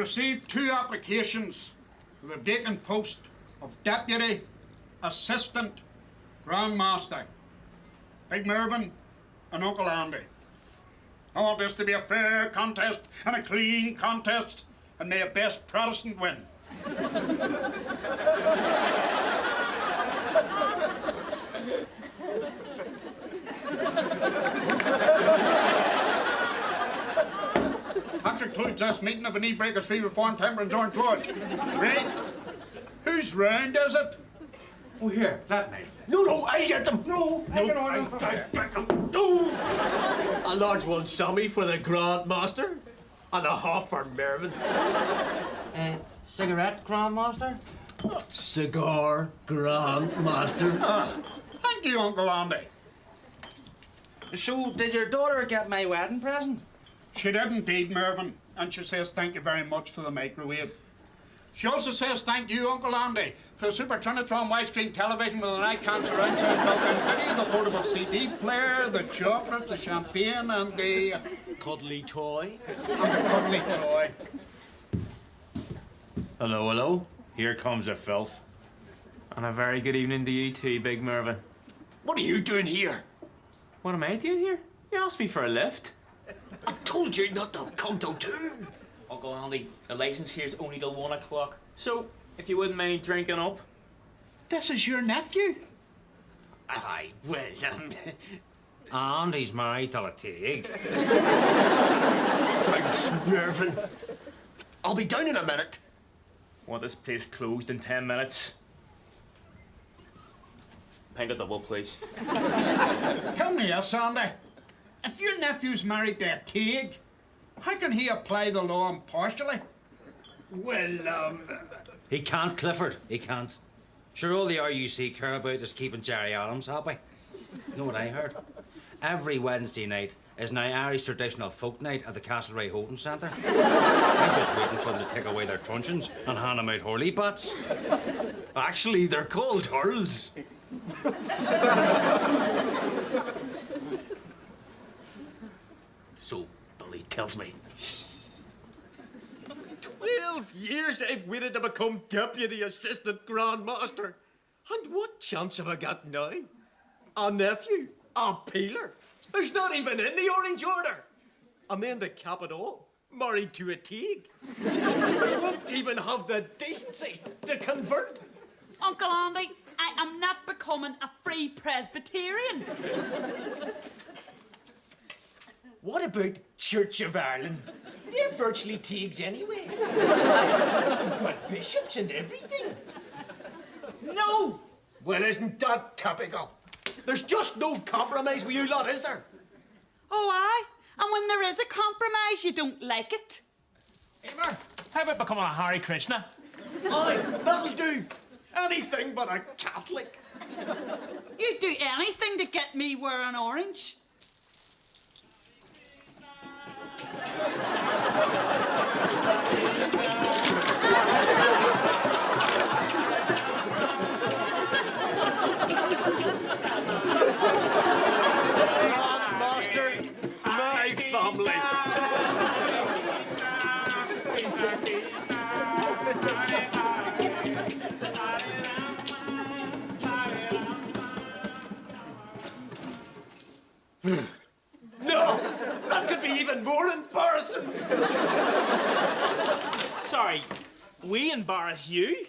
received 2 applications for the vacant post of Deputy Assistant Grand Master. Big Mervyn and Uncle Andy. I want this to be a fair contest and a clean contest, and may a best Protestant win. That concludes this meeting of the Knee Breakers Free Reform Temperance Orange Lodge. Right? Whose round is it? Oh, here, that night. No, I get them. No, I can order them. I get them. No. A large one, Sammy, for the Grand Master, and a half for Mervyn. Cigarette, Grand Master? Cigar Grand Master. Thank you, Uncle Andy. So, did your daughter get my wedding present? She did indeed, Mervyn, and she says thank you very much for the microwave. She also says thank you, Uncle Andy, for the Super Trinitron widescreen television with an icon surround sound built-in video, the portable CD player, the chocolates, the champagne, and the... Cuddly toy. and the cuddly toy. Hello, hello. Here comes the filth. And a very good evening to you too, Big Mervyn. What are you doing here? What am I doing here? You asked me for a lift. I told you not to come till 2. Uncle Andy, the licence here's only till 1 o'clock. So, if you wouldn't mind drinking up. This is your nephew? Aye, well, And he's married to a Teague. thanks, Mervyn. I'll be down in a minute. Want this place closed in 10 minutes? Pint of double, please. Tell me this, Andy. If your nephew's married to a Teague, how can he apply the law impartially? Well, He can't, Clifford. He can't. Sure, all the RUC care about is keeping Jerry Adams happy. You know what I heard? Every Wednesday night is now Irish traditional folk night at the Castlereagh Holding Centre. I'm just waiting for them to take away their truncheons and hand them out hurley bats. actually, they're called hurls. So, Billy tells me. 12 years I've waited to become Deputy Assistant Grand Master. And what chance have I got now? A nephew, a peeler, who's not even in the Orange Order. And then to cap it all, married to a Teague. Won't even have the decency to convert. Uncle Andy, I am not becoming a free Presbyterian. What about Church of Ireland? They're virtually Teagues anyway. They've got bishops and everything. No! Well, isn't that typical? There's just no compromise with you lot, is there? Oh, aye. And when there is a compromise, you don't like it. Emer, how about becoming a Hare Krishna? Aye, that'll do. Anything but a Catholic. You'd do anything to get me wearing orange. Master, my family. No, that could be even more embarrassing. Sorry, we embarrass you?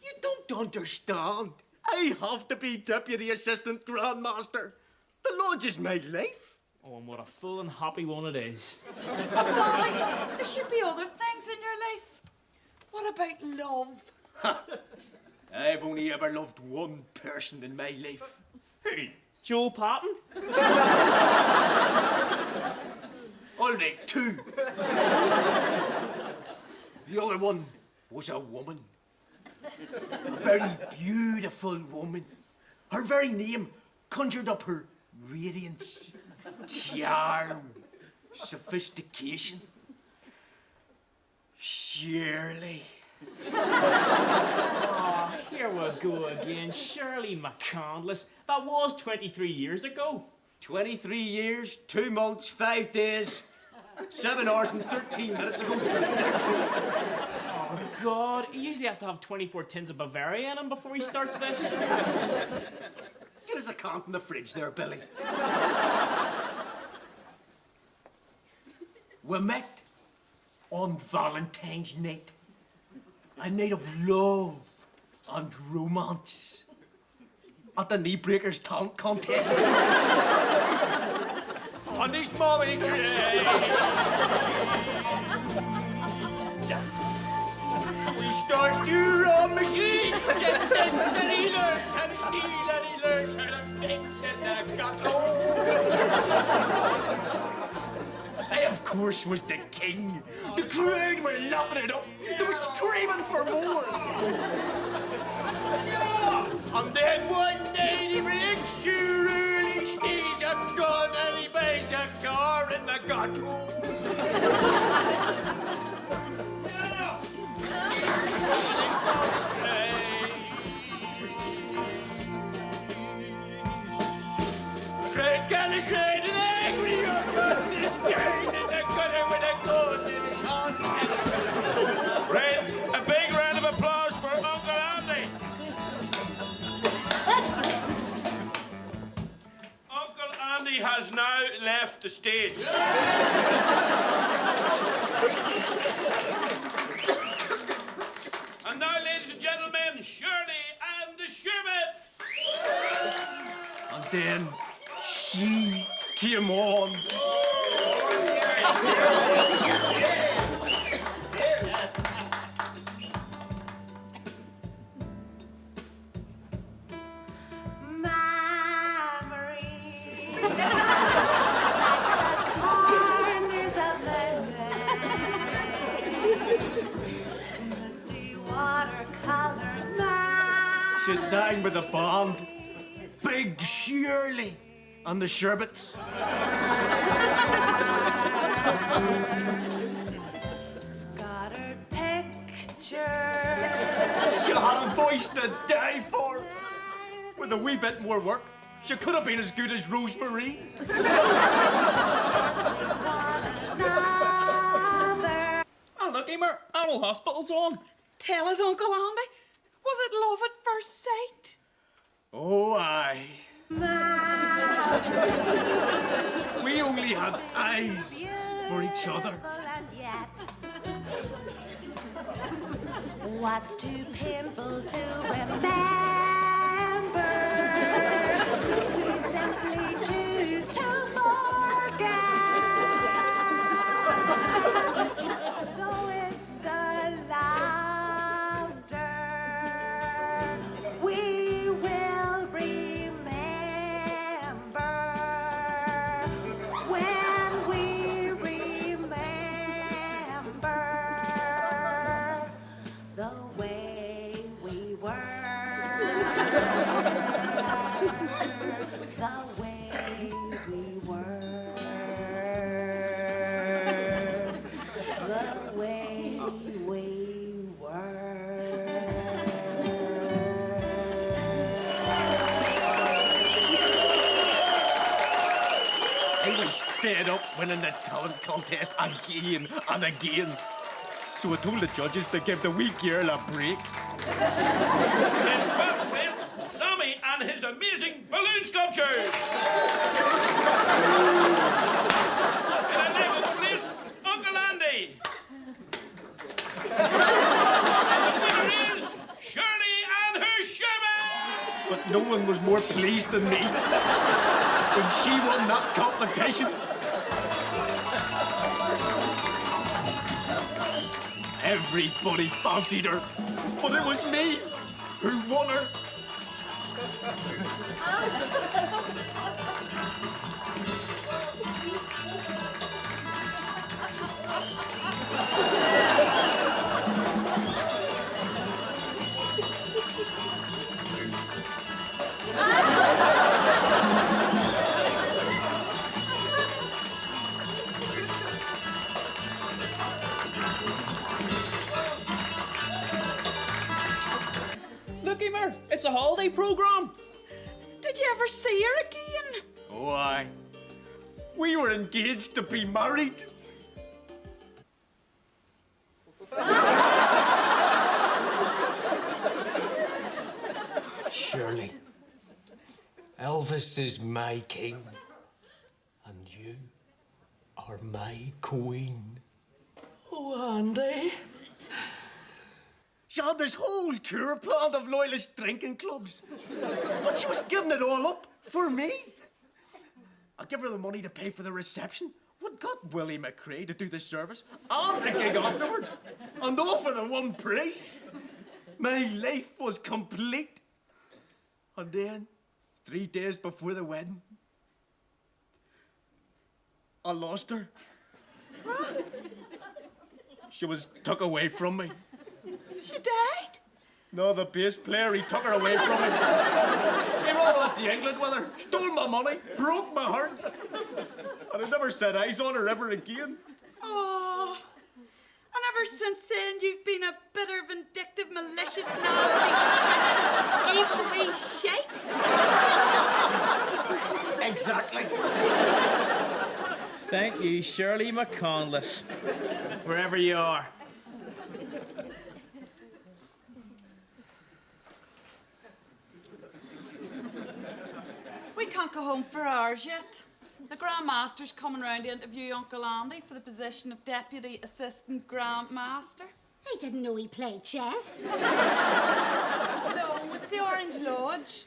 You don't understand. I have to be Deputy Assistant Grand Master. The lodge is my life. Oh, and what a full and happy one it is. Uncle Andy, there should be other things in your life. What about love? I've only ever loved one person in my life. Who? Joe Patton? All right, 2. The other one was a woman. A very beautiful woman. Her very name conjured up her radiance, charm, sophistication. Shirley. Oh, here we go again. Shirley McCandless. That was 23 years ago. 23 years, 2 months, 5 days. 7 hours and 13 minutes ago. God, he usually has to have 24 tins of Bavaria in him before he starts this. Get us a count in the fridge there, Billy. We met on Valentine's night. A night of love and romance. At the Knee Breakers talent contest. On this mommy grave. So he starts to run machine. Then he learns how to steal and he learns how to think and got I, of course, was the king. The crowd were lapping it up. They were screaming for more. And then one day he breaks through, really steals a gun and he buys a car in the ghetto. Great Gallishade and angry about this game in the gutter with a gun in his hand. Right, a big round of applause for Uncle Andy. Uncle Andy has now left the stage. And now, ladies and gentlemen, Shirley and the Sherbets. And then she came on. She sang with the band. Big Shirley and the Sherbets. Scattered picture. She had a voice to die for. With a wee bit more work, she could have been as good as Rosemary. Oh, look, Emer, Animal Hospital's on. Tell us, Uncle Andy, was it love at first sight? Oh, aye. We only had eyes for each other. And yet, what's too painful to remember? We simply choose to forget. So it's the laughter we will remember when we remember the way we were, the way we were, the way we were. I was fed up winning the talent contest again and again. So I told the judges to give the wee girl a break. In 12th place, Sammy and his amazing balloon sculptures. In 11th place, Uncle Andy. And the winner is Shirley and her sherbet. But no one was more pleased than me when she won that competition. Everybody fancied her, but it was me who won her. Look, Emer, it's a holiday programme. Did you ever see her again? Oh, aye. We were engaged to be married. Shirley, Elvis is my king, and you are my queen. Oh, Andy. She had this whole tour planned of loyalist drinking clubs. But she was giving it all up for me. I give her the money to pay for the reception. What got Willie McRae to do the service and the gig afterwards? And all for the one price. My life was complete. And then, 3 days before the wedding, I lost her. She was took away from me. She died? No, the bass player, he took her away from me. He ran off to England with her, stole my money, broke my heart. And I never set eyes on her ever again. Oh. And ever since then, you've been a bitter, vindictive, malicious, nasty, evil wee shite. Exactly. Thank you, Shirley McCandless, wherever you are. We can't go home for hours yet. The Grand Master's coming round to interview Uncle Andy for the position of Deputy Assistant Grand Master. I didn't know he played chess. No, it's the Orange Lodge.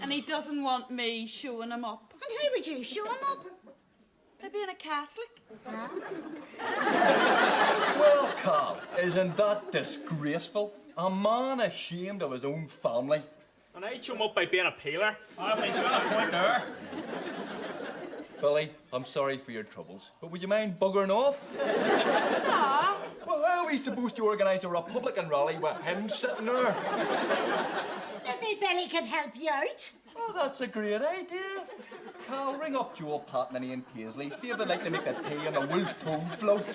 And he doesn't want me showing him up. And how would you show him up? By being a Catholic. Well, Carl, isn't that disgraceful? A man ashamed of his own family. And I'd show him up by being a peeler. Oh, he's got a point there. Billy, I'm sorry for your troubles, but would you mind buggering off? Ah, Well, how are we supposed to organise a Republican rally with him sitting there? Maybe Billy could help you out. Oh, that's a great idea. Carl, ring up Joel Patnany and Paisley, see if they'd like to make a tea and a wolf toad float.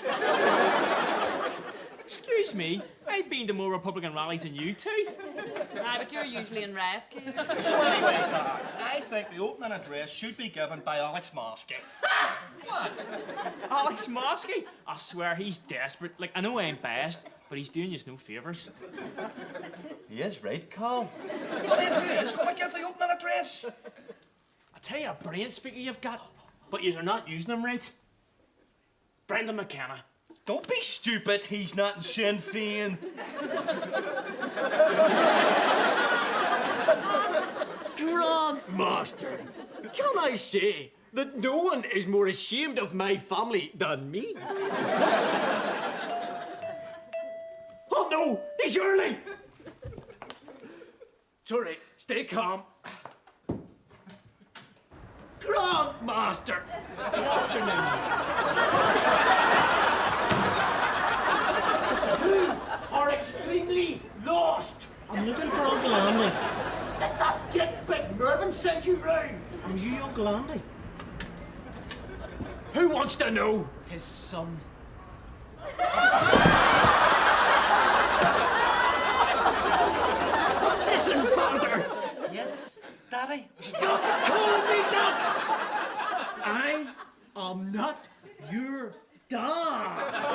Excuse me, I've been to more Republican rallies than you two. aye, but you're usually in riot gear. So anyway, Dad, I think the opening address should be given by Alex Maskey. Alex Maskey? I swear he's desperate. Like, I know I'm biased, but he's doing you no favours. He is right, Carl. Well, then who is going to give the opening address? I tell you a brilliant speaker you've got, but you're not using him right. Brendan McKenna. Don't be stupid, he's not in Sinn Féin. Grand Master, can I say that no one is more ashamed of my family than me? What? Oh no, he's early! Sorry, stay calm. Grand Master, good afternoon. Are extremely lost. I'm looking for Uncle Andy. Did that get Big Mervyn sent you round? Are you Uncle Andy? Who wants to know? His son. Listen, Father. Yes, Daddy? Stop calling me that. I am not your dad.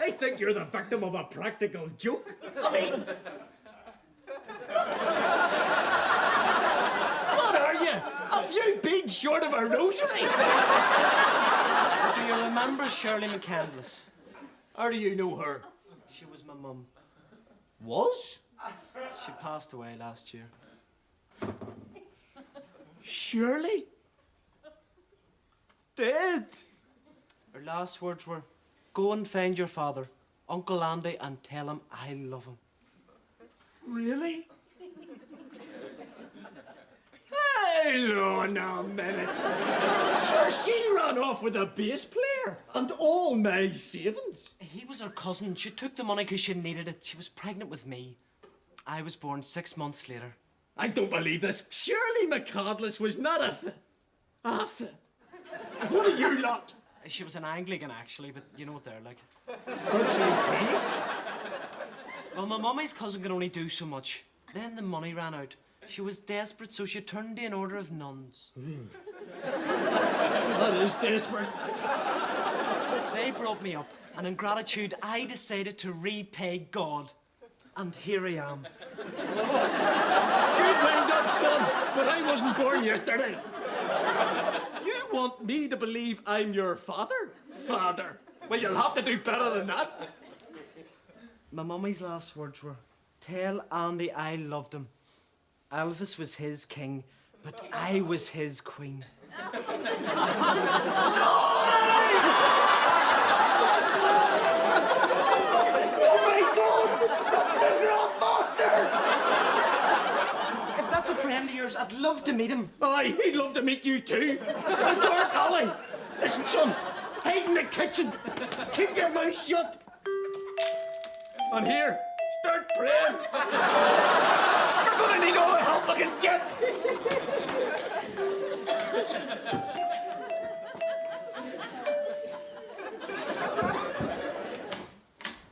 I think you're the victim of a practical joke. I mean... What are you? Have you been short of a rosary? Do you remember Shirley McCandless? How do you know her? She was my mum. Was? She passed away last year. Shirley? Dead? Her last words were, "Go and find your father, Uncle Andy, and tell him I love him." Really? Hold on a minute. Sure, she ran off with a bass player and all my savings. He was her cousin. She took the money because she needed it. She was pregnant with me. I was born 6 months later. I don't believe this. Shirley McCandless was not a What are you lot? She was an Anglican, actually, but you know what they're like. What she takes? Well, my mummy's cousin could only do so much. Then the money ran out. She was desperate, so she turned to an order of nuns. That is desperate. They brought me up, and in gratitude, I decided to repay God. And here I am. Good son, but I wasn't born yesterday. You want me to believe I'm your father? Father? Well, you'll have to do better than that. My mummy's last words were, "Tell Andy I loved him. Elvis was his king, but I was his queen." Oh my God! That's the Grand Master! If that's a friend of yours, I'd love to meet him. Aye, he'd love to meet you too. It's the dark alley. Listen, son, hide in the kitchen. Keep your mouth shut. And here, start praying. We're gonna need all the help I can get.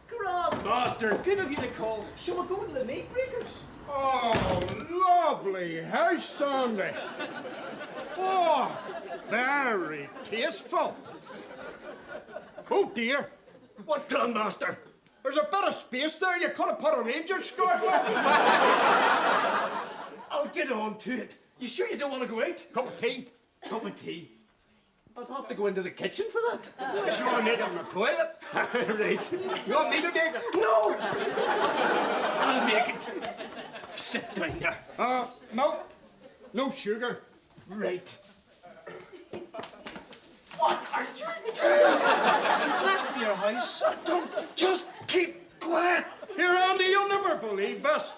Grand Master, good of you to call. Shall we go to the meat breakers? Oh, lovely house, Sandy. Oh, very tasteful. Oh, dear. What, Grand Master? There's a bit of space there. You could have put a ranger scarf on. I'll get on to it. You sure you don't want to go out? Cup of tea. Cup of tea. I'd have to go into the kitchen for that. Unless you want to make it in the toilet. Right. You want me to make it? No! I'll make it. Sit down there. No. No sugar. Right. What are you doing? Bless your house. Don't just keep quiet. Here, Andy, you'll never believe this.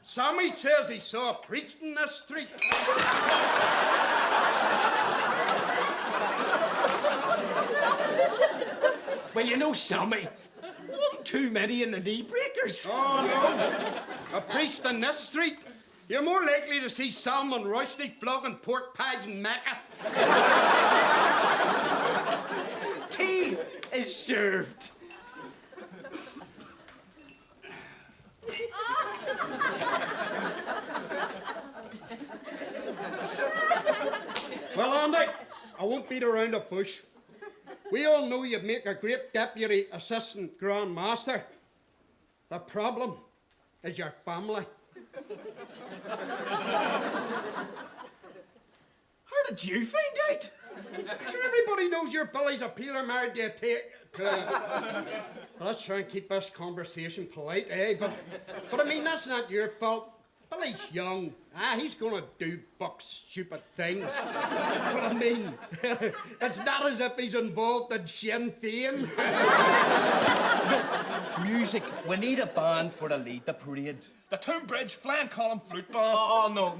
Sammy says he saw a priest in this street. Well, you know, Sammy, one too many in the knee breakers. Oh, no. A priest in this street? You're more likely to see Salman Rushdie flogging pork pies in Mecca. Tea is served. Well, Andy, I won't beat around the bush. We all know you'd make a great deputy assistant Grand Master. The problem is your family. How did you find out? Sure, everybody knows your Billy's a peeler married to a well, let's try and keep this conversation polite, eh? But I mean, that's not your fault. Billy's young. He's gonna do buck stupid things. But I mean, it's not as if he's involved in Sinn Féin. Music. We need a band for to lead the parade. The Toonbridge flying column flute band. Oh, no.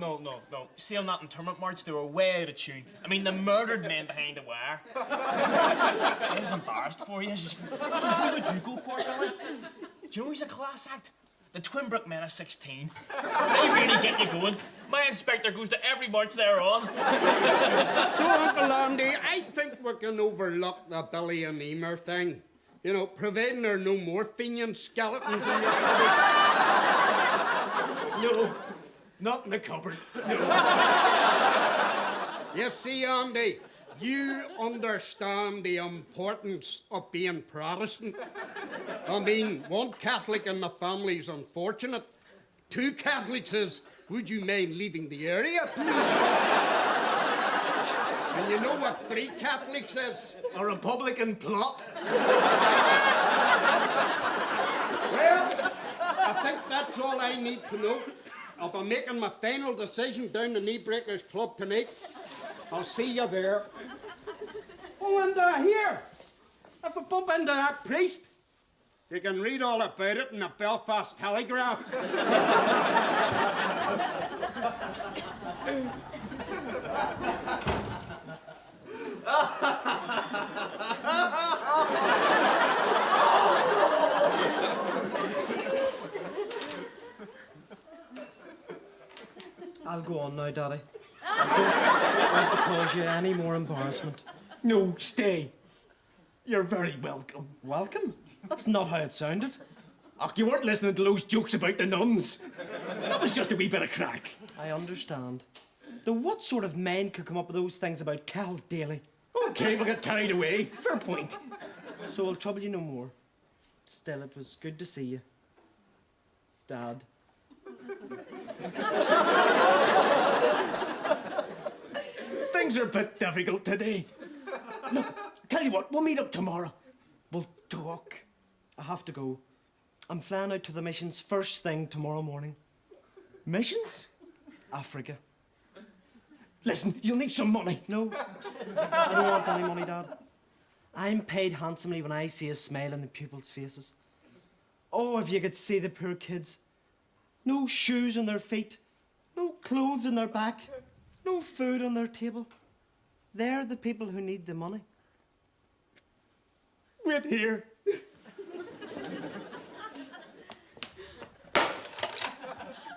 See, on that interment march, they were way out of tune. I mean, the murdered men behind the wire. I was embarrassed for you. So who would you go for, Billy? Do you know who's a class act? The Twinbrook Men of 16. They really get you going. My inspector goes to every march they're on. So, Uncle Andy, I think we can overlook the Billy and Emer thing. You know, providing there are no more Fenian skeletons in your cupboard. No, not in the cupboard. No. You see, Andy, you understand the importance of being Protestant. I mean, one Catholic in the family is unfortunate. Two Catholics is, would you mind leaving the area, please? And you know what three Catholics is? A Republican plot. Well, I think that's all I need to know. I'll be making my final decision down the Knee Breakers Club tonight. I'll see you there. Oh, and here, if I bump into that priest, you can read all about it in the Belfast Telegraph. I'll go on now, Daddy. I don't want to cause you any more embarrassment. No, stay. You're very welcome. Welcome? That's not how it sounded. Ach, you weren't listening to those jokes about the nuns. That was just a wee bit of crack. I understand. Though what sort of men could come up with those things about Cal Daly? Okay, we'll get carried away. Fair point. So I'll trouble you no more. Still, it was good to see you. Dad. things are a bit difficult today. Look, tell you what, we'll meet up tomorrow. We'll talk. I have to go. I'm flying out to the missions first thing tomorrow morning. Missions? Africa. Listen, you'll need some money. No, I don't want any money, Dad. I'm paid handsomely when I see a smile on the pupils' faces. Oh, if you could see the poor kids. No shoes on their feet, no clothes on their back, no food on their table. They're the people who need the money. Wait here.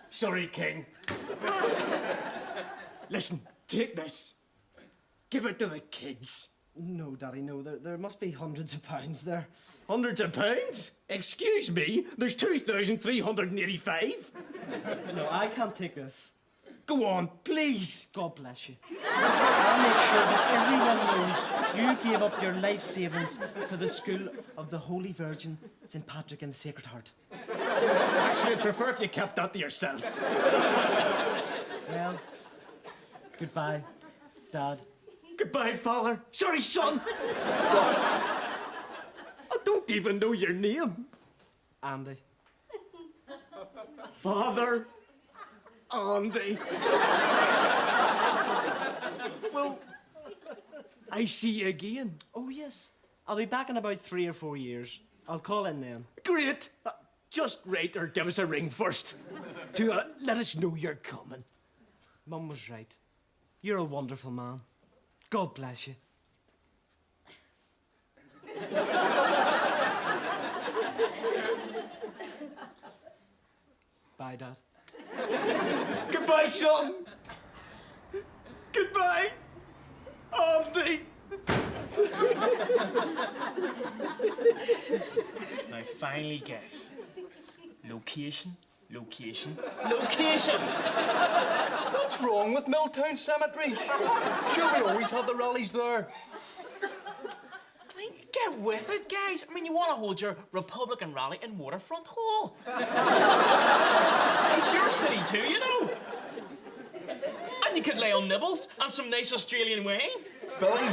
Sorry, King. Listen, take this. Give it to the kids. No, Daddy, no. There must be hundreds of pounds there. Hundreds of pounds? Excuse me, there's 2,385. No, I can't take this. Go on, please. God bless you. I'll make sure that everyone knows you gave up your life savings for the school of the Holy Virgin, St. Patrick and the Sacred Heart. Actually, I'd prefer if you kept that to yourself. Well, goodbye, Dad. Goodbye, Father. Sorry, son. God, I don't even know your name. Andy. Father Andy. Well, I see you again. Oh, yes. I'll be back in about 3 or 4 years. I'll call in then. Great. Just write or give us a ring first to let us know you're coming. Mum was right. You're a wonderful man. God bless you. Bye, Dad. Goodbye, son. Goodbye, Andy. Now, finally, guys. Location, location, location! What's wrong with Milltown Cemetery? Sure, we always have the rallies there. I mean, get with it, guys. I mean, you want to hold your Republican rally in Waterfront Hall. It's your city too, you know. And you could lay on nibbles and some nice Australian wine. Billy,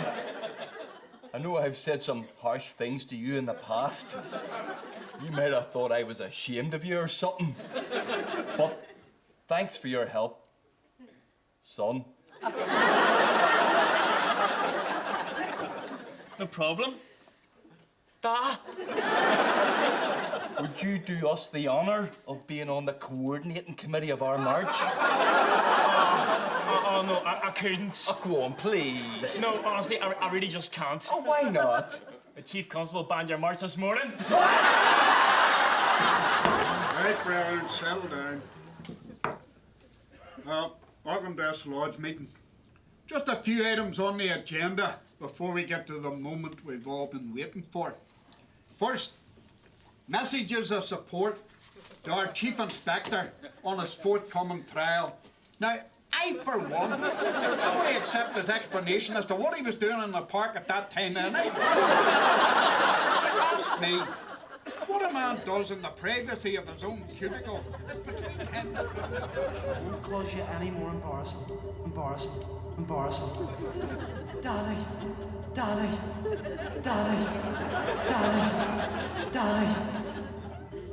I know I've said some harsh things to you in the past. You might have thought I was ashamed of you or something. But thanks for your help, son. No problem. Da. Would you do us the honour of being on the coordinating committee of our march? Oh, no, I couldn't. Oh, go on, please. No, honestly, I really just can't. Oh, why not? The Chief Constable banned your march this morning. Right, Brown, settle down. Welcome to this Lord's meeting. Just a few items on the agenda before we get to the moment we've all been waiting for. First, messages of support to our Chief Inspector on his forthcoming trial. Now, I, for one, fully accept his explanation as to what he was doing in the park at that time of night. Ask me, what a man does in the privacy of his own cubicle is between him. Won't cause you any more embarrassment. Embarrassment. Embarrassment. Daddy. Daddy. Daddy. Daddy. Daddy.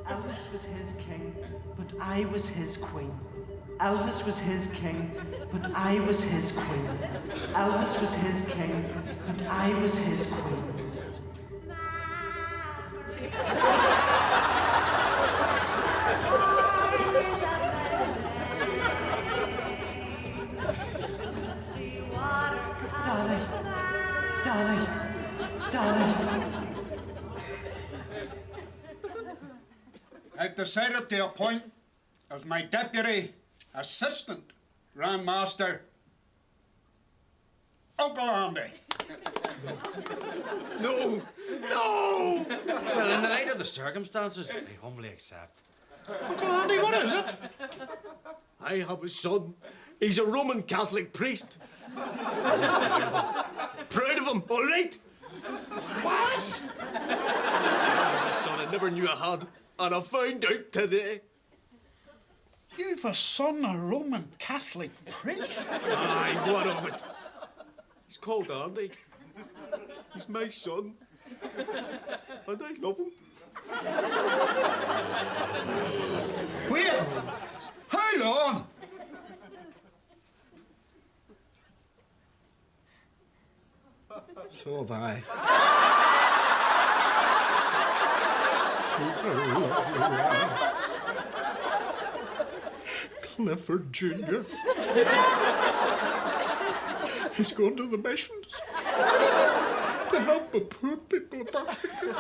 Elvis was his king, but I was his queen. Elvis was his king, but I was his queen. Elvis was his king, but I was his queen. Daddy, Daddy, Daddy. I've decided to appoint as my deputy assistant Grand Master Uncle Andy. No! No! Well, in the light of the circumstances, I humbly accept. Uncle Andy, what is it? I have a son. He's a Roman Catholic priest. Proud of him, all right? What? I have a son I never knew I had, and I found out today. You've a son, a Roman Catholic priest? Aye, what of it? He's called Andy. He's my son. And I love him. Wait! How long? So have I. Clifford Jr. He's gone to the missions to help the poor people of Africa.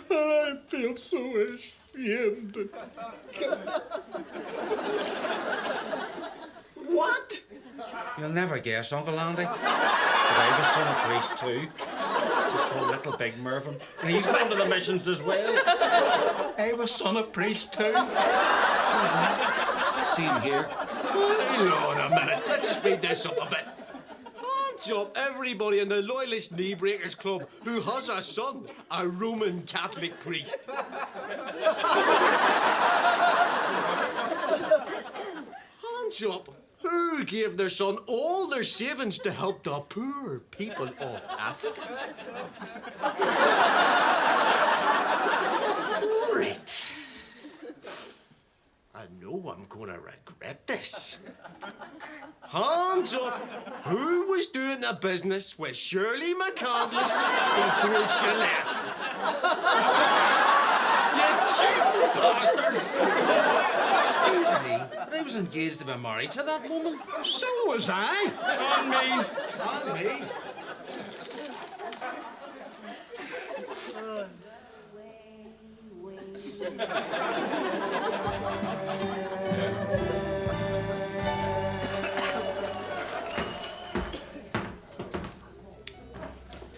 I feel so ashamed. What? You'll never guess, Uncle Andy. But I was son of priest too. He's called Little Big Mervyn. And he's gone to the missions as well. I was son of priest too. Same here. Hang on a minute. Let's speed this up a bit. Hands up, everybody in the Loyalist Knee Breakers Club who has a son, a Roman Catholic priest. Hands up. Who gave their son all their savings to help the poor people of Africa? Right. I know I'm gonna regret this. Hands up. Who was doing the business with Shirley McCandless before she left? You cheap bastards! Excuse me, but I was engaged to be married to that woman. So was I. On me. On me.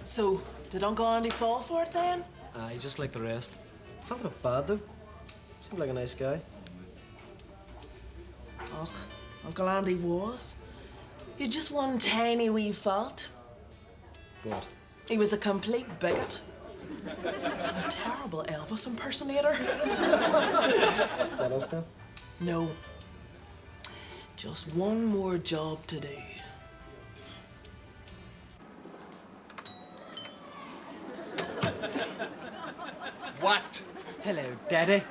So, did Uncle Andy fall for it then? He's just like the rest. Felt a bit bad though. Seemed like a nice guy. Och, Uncle Andy was. He just one tiny wee fault. What? He was a complete bigot. And a terrible Elvis impersonator. Is that us then? No. Just one more job to do. What? Hello, Daddy.